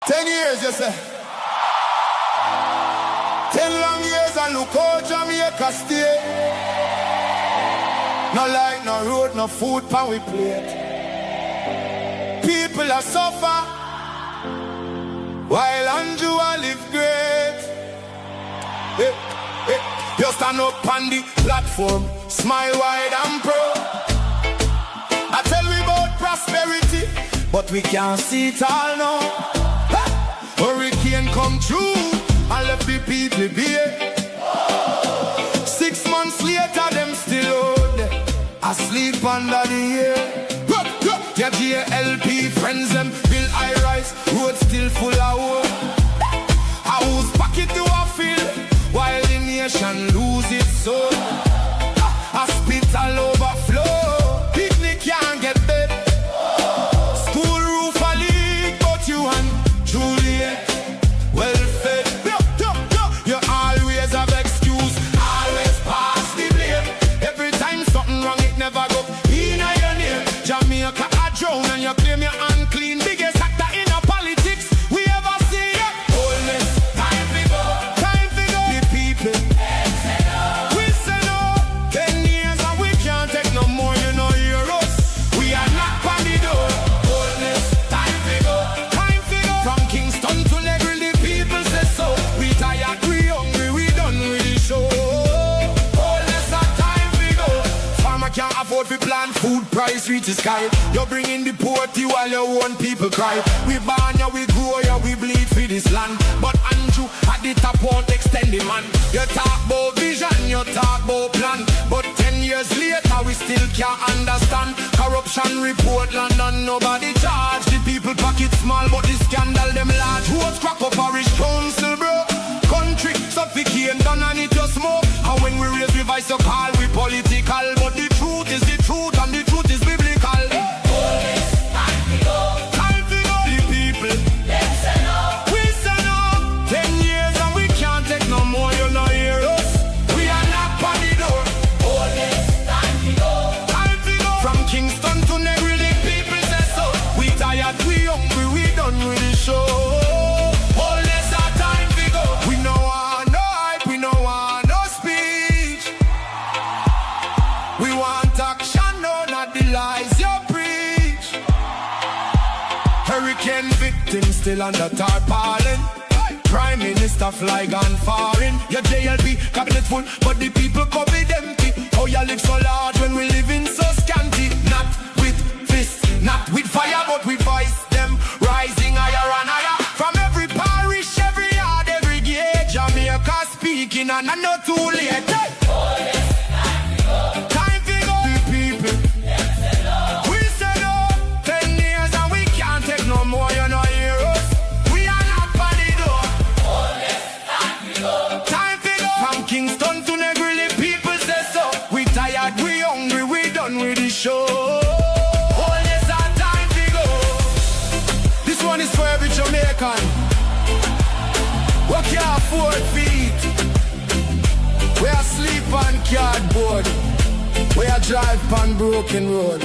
10 years, you say. 10 long years and look how Jamaica stay. No light, no road, no food pan we plate. People are suffer while Andrew a live great. Hey, hey. You stand up on the platform, smile wide and proud. I tell we about prosperity, but we can't see it all now. Hurricane come through and left the people bare. 6 months later, them still out there, asleep under the air. Your JLP friends them build high rise, road still full of wood. House pocket to a field while the nation lose its soul. Hospital overflow, picnic can't get bed. School roof a leak, but you and Juliet well fed. You always have excuse, always pass the blame. Every time something wrong, it never go in your name. Jamaica a drown and you claim you're unclean. Biggest actor in a politics we ever see. Boldness, time to go, time to go. The people, we say no. 10 years and we can't take no more, you know hear us. We are not on the door. Boldness, time to go, time to go. From Kingston to Negril, the people say so. We tired, we hungry, we done with the show. Boldness, time to go. Farmer can't afford to plant, food price reach the sky. You're bringing the poverty while your own people cry. We born ya, we grow ya, we bleed for this land. But Andrew at the top won't extend the man. You talk about vision, you talk about plan, but 10 years later we still can't understand. Corruption report London, nobody charge. The people pocket small, but the scandal them large. Roads crack up parish council, bro. Country suffocate, done and it just smoke. And when we raise we voice, you call we political, but the truth is the truth and the truth is biblical. Time to go. The people, we say no. 10 years and we can't take no more, you know hear us. We are knock on the door. Time to go. From Kingston to Negril, the people say so. We tired, we hungry, we done with the show. Time to go. We no want no hype, we no want no speech. We want action, no, not the lies you preach. Hurricane victims still under tarpaulin. Prime Minister fly gone foreign. Your JLP cabinet full, but the people COVID empty. How you live so large when we live in so scanty? Not with fists, not with fire, but with voice. Them rising higher and higher. From every parish, every yard, every gate, Jamaica speaking and I know too late. Time to go. The people, we say no. 10 years and we can't take no more, you know hear us. We are not on the door. Time to go. From Kingston to Negril, the people say so. We tired, we hungry, we done with the show. Time to go. This one is for every Jamaican. We can't afford feet. We are sleep on cardboard. We are drive on broken road.